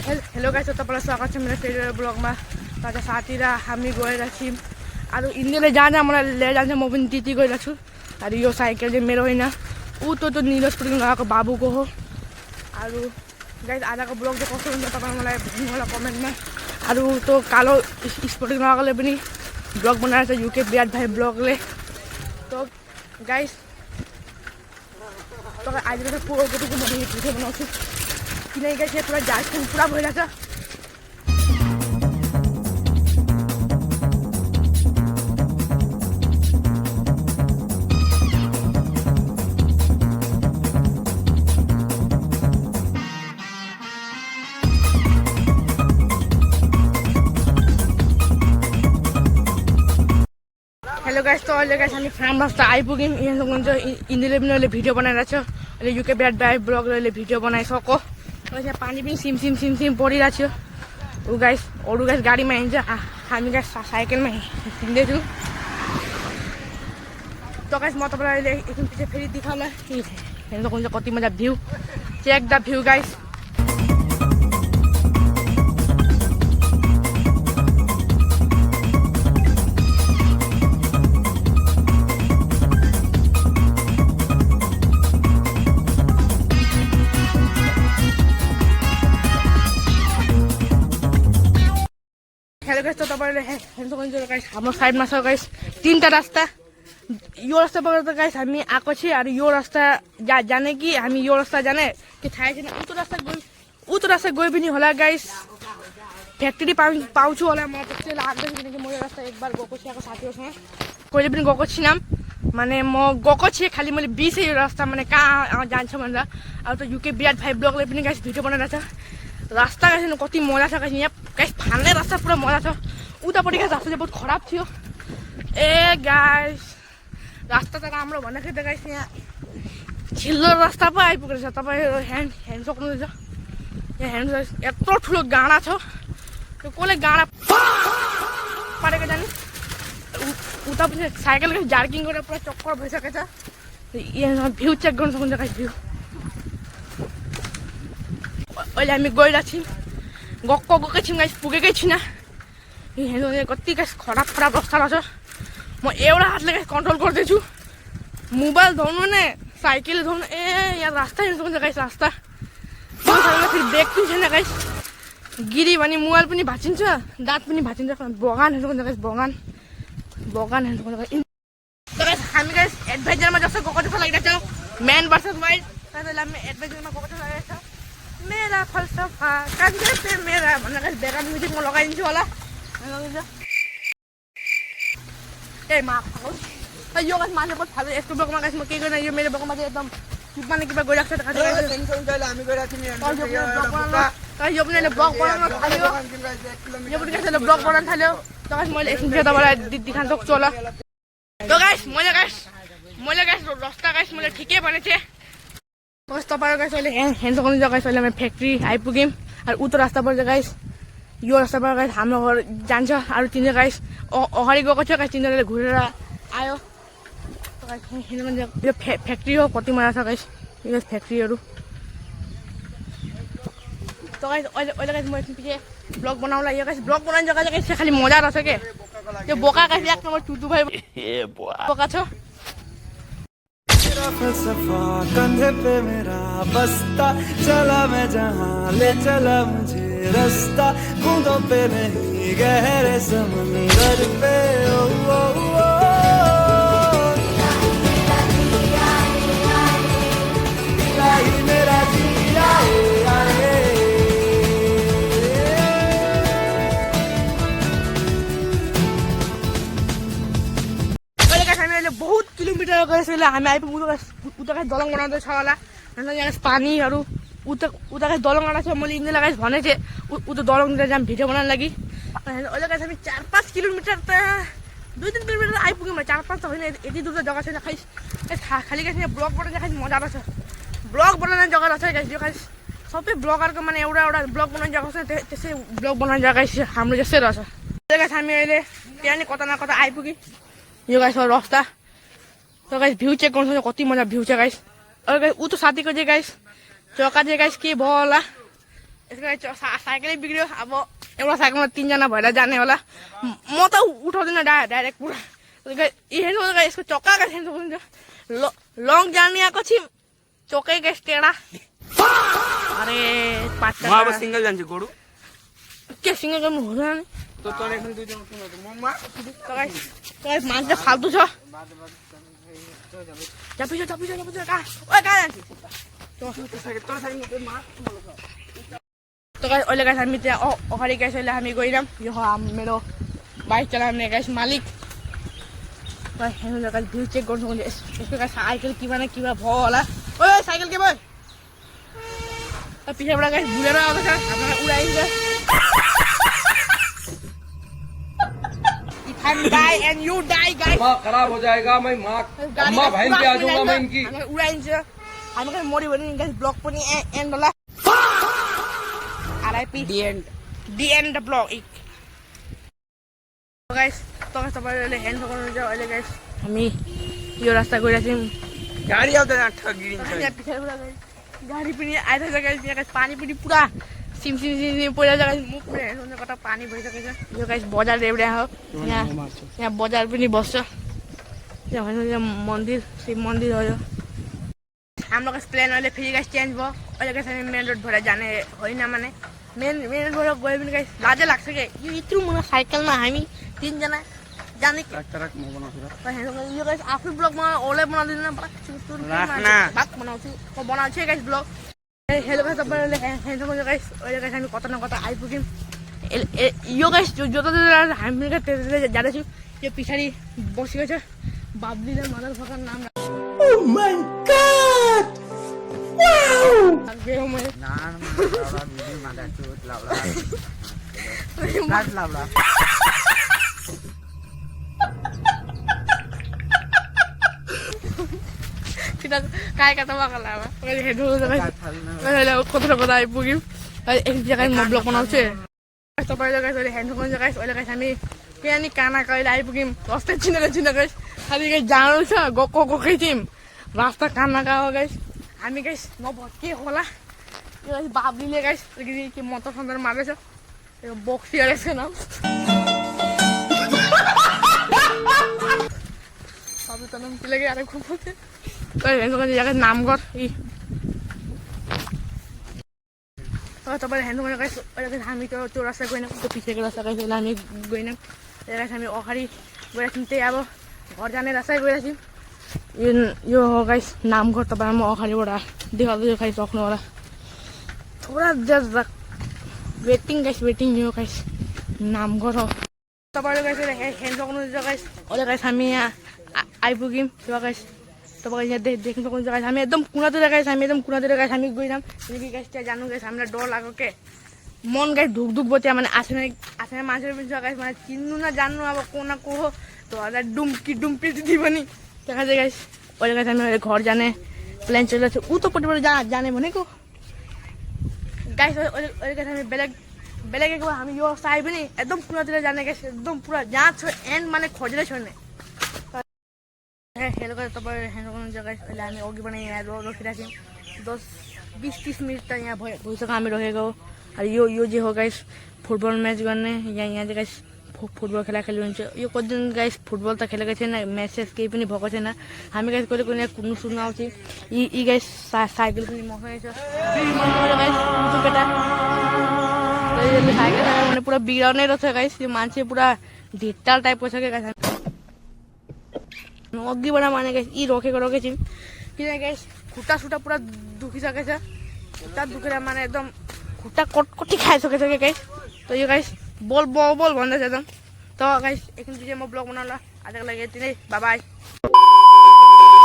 Hello guys, तपाईँलाई स्वागत छ मेरो फेरि ब्लगमा। आज साथी र हामी गएर छौँ। अरू इन्डियाले जाँदा मलाई लिएर जान्छ, म पनि त्यति गइरहेको छु। अरू यो साइकल चाहिँ मेरो होइन, ऊ त्यो निरजपुरदेखि लगाएको बाबुको हो। अरू गाइस आजको ब्लग चाहिँ कस्तो हुन्छ तपाईँ मलाई भन्नु होला कमेन्टमा। अरू त्यो कालो स्पोर्टिङ लगाएकोले पनि ब्लग बनाएर छ, युके बिराट भाइ ब्लगले। त गाइस तपाईँ अहिले चाहिँ पोहोरको म भिडियो बनाउँछु, किनकि गाइस यहाँ पुरा झारखण्ड पुरा भइरहेछ। हेलो गाइस, तो अहिले गाइस हामी फार्म हाउस त आइपुग्यौँ। यहाँ सक्नुहुन्छ इन्दिले पनि अहिले भिडियो बनाइरहेको छ। अहिले युके बिराट भाइ ब्लगले अहिले भिडियो बनाइसक्यो। यहाँ पानी पनि सिम सिम सिम सिम परिरहेको थियो। ऊ गाइस अरू गाइस गाडीमा हिँड्छ, हामी गाइस साइकलमा हिँड्दैछु। त गाइस म तपाईँलाई अहिले एकछिन पछि फेरि देखाउँला। हेर्नु सक्नुहुन्छ कति मजा view, check the view guys. Hello guys, त तपाईँले हेर्नु सक्नुहुन्छ गाइस हाम्रो साइडमा छ गाइस तीनवटा रास्ता। यो रास्ताबाट त गाइस हामी आएको छ। अरू यो रास्ता जाने कि हामी यो रास्ता जाने कि थाहा छैन। उतो रास्ता गए पनि होला गाइस, फ्याक्ट्री पाउँछु होला। म त्यस्तै लाग्दैछ, किनकि म यो रास्ता एकबार गएको छु साथीहरूसँग, कहिले पनि गएको छैन। माने म गएको थिएँ, खालि मैले बिर्सेँ यो रास्ता माने कहाँ जान्छ भनेर। अब त युके बिराट भाइ ब्लगले पनि गाइस भिडियो बनाइरहेको छ। रास्ता गाइस कति मजा छ गाइस, यहाँ गाइस फाल्ने रास्ता पुरा मजा छ। उतापट्टि गाइस रास्ता चाहिँ बहुत खराब थियो। ए गाइस रास्ता त राम्रो भन्दाखेरि त गाइस यहाँ छिल्लो रास्ता पो आइपुगेको रहेछ। तपाईँ हेर्नु सक्नुहुन्छ, यहाँ हेर्नुहोस् यत्रो ठुलो गाडा छ। त्यो कसले गाडा पारेको जाने। उतापट्टि साइकल गाइस जार्किङ गरेर पुरा चक्कर भइसकेको छ। यहाँ भ्यू चेक गर्नु सक्नुहुन्छ गाइस, भ्यू अहिले हामी गइरहेको छौँ। गएकै छौँ गाइस, पुगेकै छैन। हेर्नु कति गाइस खराब रास्ता रहेछ। म एउटा हातले गाइस कन्ट्रोल गर्दैछु, मोबाइल धोउनु नै साइकल धोउनु। ए यहाँ रास्ता हेर्नु सक्नुहुन्छ गाइस, रास्ता फेरि ब्रेक पनि छैन गाइस। गिरी भने मोबाइल पनि भाँचिन्छ, दाँत पनि भाँचिन्छ। बगान हेर्नु सक्नुहुन्छ गाइस, बगान हेर्नु सक्नुहुन्छ गाइस। हामी गाइस एडभेन्चरमा जस्तो गएको जस्तो लागिरहेको छ। म्यान भर्सेस वाइल्ड हामी एडभेन्चरमा गएको जस्तो लागिरहेको छ। मेरा फलसफा कान्छे पे मेरा भनेर गाइस ब्याकग्राउन्ड म्युजिक म लगाइदिन्छु होला। ए यो गाइस मान्छे बहुत फाल्यो यस्तो ब्लगमा गाइस। म के गर्न, यो मेरो ब्लगमा चाहिँ एकदम किपमा न किपमा गइरहेको छ। यो पनि अहिले ब्लग बनाउन थाल्यो, यो पनि गाइस ब्लग बनाउन थाल्यो। त गाइस मैले एकछिन चाहिँ तपाईँलाई देखाउन सक्छु होला। त गाइस मैले गाइस रास्ता गाइस मैले ठिकै भनेको थिएँ। बस तपाईँहरू गाइस अहिले हेर्नु सक्नुहुन्छ गाइस, अहिले हामी फ्याक्ट्री आइपुग्यौँ। अरू उतो रास्ताबाट चाहिँ गाइस यो रास्ताबाट गाइस हाम्रो घर जान्छ। अरू तिनीहरू गाइस अगाडि गएको थियो गाइस, तिनीहरूले घुरेर आयो। यो फ्याक्ट्री हो, कति मजा छ गाइस यो फ्याक्ट्रीहरू। त गाइस अहिले गाइस म एकछिन पछि ब्लग बनाउँला। यो गाइस ब्लग बनाउने जग्गा चाहिँ गाइस खालि मजा रहेछ के। त्यो बोका गाइस एक नम्बर टुटु भाइ बोका छ। फलसफा कंधे पे मेरा बस्ता, चला मैं जहाँ ले चला मुझे रास्ता, बूंदों पे नहीं गहरे समंदर पे। ओ, ओ, ओ, मेरा जिया बहुत किलोमिटर गएछ। हामी आइपुग्नु उता गाइस दलङ बनाउँदैछ होला। यहाँ पानीहरू उता गाइस दलङ आएको छ। मैले इन्डियालाई गाइस भनेको थिएँ उता दलङतिर जाम भिडियो बनाउन लागि। अहिले गाइस हामी 4-5 किलोमिटर त 2-3 किलोमिटर आइपुग्यौँ। 4-5 त होइन, यति दूर त जग्गा छैन गाइस। खालि गाइस यहाँ ब्लग बनाउने गाइस मजा रहेछ। ब्लग बनाउने जग्गा रहेछ गाइस यो गाइस। सबै ब्लगरको माने एउटा ब्लग बनाउने जग्गा छ, त्यसै ब्लग बनाउने जग्गा गाइस हाम्रो जस्तै रहेछ। गाइस हामी अहिले त्यहाँ नि कता न कता आइपुग्यौँ। यो गाइस रास्ता त गाइस भ्यू चेक गर्नु सक्छ, कति मजा भ्यू छ गाइस। अरू गाइस ऊ त साथीको चाहिँ गाइस चक्का चाहिँ गाइस के भयो होला। यसको लागि साइकलै बिग्रियो अब एउटा साइकलमा 3 जना भएर जाने होला म त उठाउँदिन डाइरेक्ट पुरा हेर्नु यसको चक्का गाइस हेर्नु सक्नुहुन्छ लङ जाने आएको छि चोकै गाइस टेढा अरे पाँच म अब सिंगल जान्छु गोरु के सिंगल गर्नु हुँदैन नि तो तले खाली दुई जना कुन ममा गाइस मान्छे फाल्तु छ चपिछ का ओए कहाँ जान्छौ तोर साइकल मा तो गाइस अहिले गाइस हामी त्यहाँ अगाडि गाइस अहिले हामी गइराम यो हो मेरो बाइक चलाउने गाइस मालिक गाइस हेर्नु गाइस भ्यू चेक गर्नु सक्नुहुन्छ यसको गाइस साइकल किमा न किमा भयो होला ओए साइकल के भयो त पिछाबाट गाइस बुलेर आउँछ हामीलाई उडाइन्छ if I die and you die guys मां खराब हो जाएगा मैं मां अम्मा बहन पे आ जाऊंगा मैं इनकी हामीलाई उडाइन्छ हामी गाइस मर्यो भने गाइस ब्लग पनि एन्ड होला RIP the end the blog guys तपाईहरुले हेर्न सक्नुहुन्छ अहिले गाइस हामी यो रास्ता गइरहेछौँ गाडी आउँदैन ठगिन्छ यहाँ पछाडिबाट गाइस गाडी पनि आइरहेछ गाइस यहाँ गाइस पानी पनि पुरा सिम पहिला गाइस मुख पनि हेर्नु सक्नुहुन्छ कता पानी भइसकेछ यो गाइस बजार रेवडा हो यहाँ बजार पनि बस्छ यहाँ हेर्नु मन्दिर शिव मन्दिर हो यो हाम्रो गाइस प्लान अहिले फेरि गाइस चेन्ज भयो अहिले गाइस हामी मेन रोड भएर जाने होइन माने मेन रोड गयो भने गाइस लाजै लाग्छ के यो यत्रो मुना साइकलमा हामी 3 जना जाने के ट्रक म बनाउँछु यो गाइस आफ्नो ब्लगमा ओले बनाउँदिन भाग बनाउँछु म बनाउँछु गाइस ब्लग हेलो गाइस तपाईहरुले हेर्न सक्नुहुन्छ गाइस अहिले गाइस हामी कता न कता आइपुग्यौँ यो गाइस जो हामी त्यतै जाँदैछु यो पछाडि बसेको छ बाबलीले मदर फकर नाम ओ माय गॉड वाउ गयो मैले नाम लाउला भिडियो मादा चोट लाउला नाच लाउला kita kayak kata bakal lama kayak dulu guys kalau kota आइपुग्यौँ एक जग्गा म ब्लग बनाउँछु तपाईले गाइस अहिले हेर्नु सक्नुहुन्छ गाइस अहिले गाइस हामी यहाँ नि काना कहिले आइपुग्यौँ रस्ता चिनेर गाइस खालि गाइस जानु छ गएकै थियौँ रास्ता काना गयो गाइस हामी गाइस नभके होला यो गाइस बाबलीले गाइस के मन्त्र सन्तर मार्दैछ यो बक्सिएर यसको नाम सबै त नाम के लागि आएर खुब हेर्नु सक्नुहुन्छ यहाँ नामगर तपाईँले हेर्नु सक्नुहुन्छ गाइस अहिले हामी त्यो रास्ता गएनौँ त्यो पछिको रास्ता गाइस अहिले हामी गएनौँ गाइस हामी अगाडि गइरहेको त्यही अब घर जाने रास्ता गइरहेको यो हो गाइस नामघर तपाईँलाई म अगाडिबाट देखाउँदै गाइस सक्नु होला थोडा वेटिङ यो गाइस नामघर हो तपाईँले गाइस हेर्नु सक्नुहुन्छ गाइस अहिले गाइस हामी यहाँ आइपुग्यौँ त्यो गाइस तपाईँ यहाँ देख्नु सक्नुहुन्छ गाइस हामी एकदम कुनातिर गाइस हामी गइरहौँ किनकि गाइस त्यहाँ जानु गाइस हामीलाई डर लाग्यो के मन गाइस धुक भयो त्यहाँ माने आसने मान्छेहरू पनि छ गाइस मलाई चिन्नु न जान्नु अब को न को हो त्यो हजार डुम्पी दिदी पनि त्यहाँ चाहिँ गाइस अहिले गाइस हामी घर जाने प्लान चलिरहेको छ उतोपट्टिबाट जाने भनेको गाइस अहिले गाइस हामी बेलुका हामी यो साइ पनि एकदम कुनातिर जाने गाइस एकदम पुरा जहाँ छ एन्ड माने खोजेरै छोड्ने हेलो गाइस तपाईहरु हेर्नु सक्नुहुन्छ गाइस अहिले हामी अघिबाट यहाँ रोकिरहेको छौँ 10-20-30 मिनट त यहाँ भइसक्यो हामी रोकेको अनि यो जे हो गाइस फुटबल म्याच गर्ने यहाँ चाहिँ गाइस फुटबल खेली हुन्छ यो कति दिन गाइस फुटबल त खेलेको थिएन म्याचेस केही पनि भएको छैन हामी गाइस कहिले कुनै कुद्नु आउँछ यी गाइस साइकल पनि मकै छ गाइस केटा साइकल भने पुरा बिगाउने रहेछ गाइस यो मान्छे पुरा ढिट्टाल टाइपको छ क्या गाइस अघिबाट माने गाइस यी रोकेको छौँ किनकि गाइस खुट्टा सुट्टा पुरा दुखिसकेछ खुट्टा दुखेर माने एकदम खुट्टा कटकटी खाइसकेछ क्या गाइस त यो गाइस बोल भन्दैछ एकदम त गाइस एकछिन पछि म ब्लग बनाउला आजको लागि यति नै बाई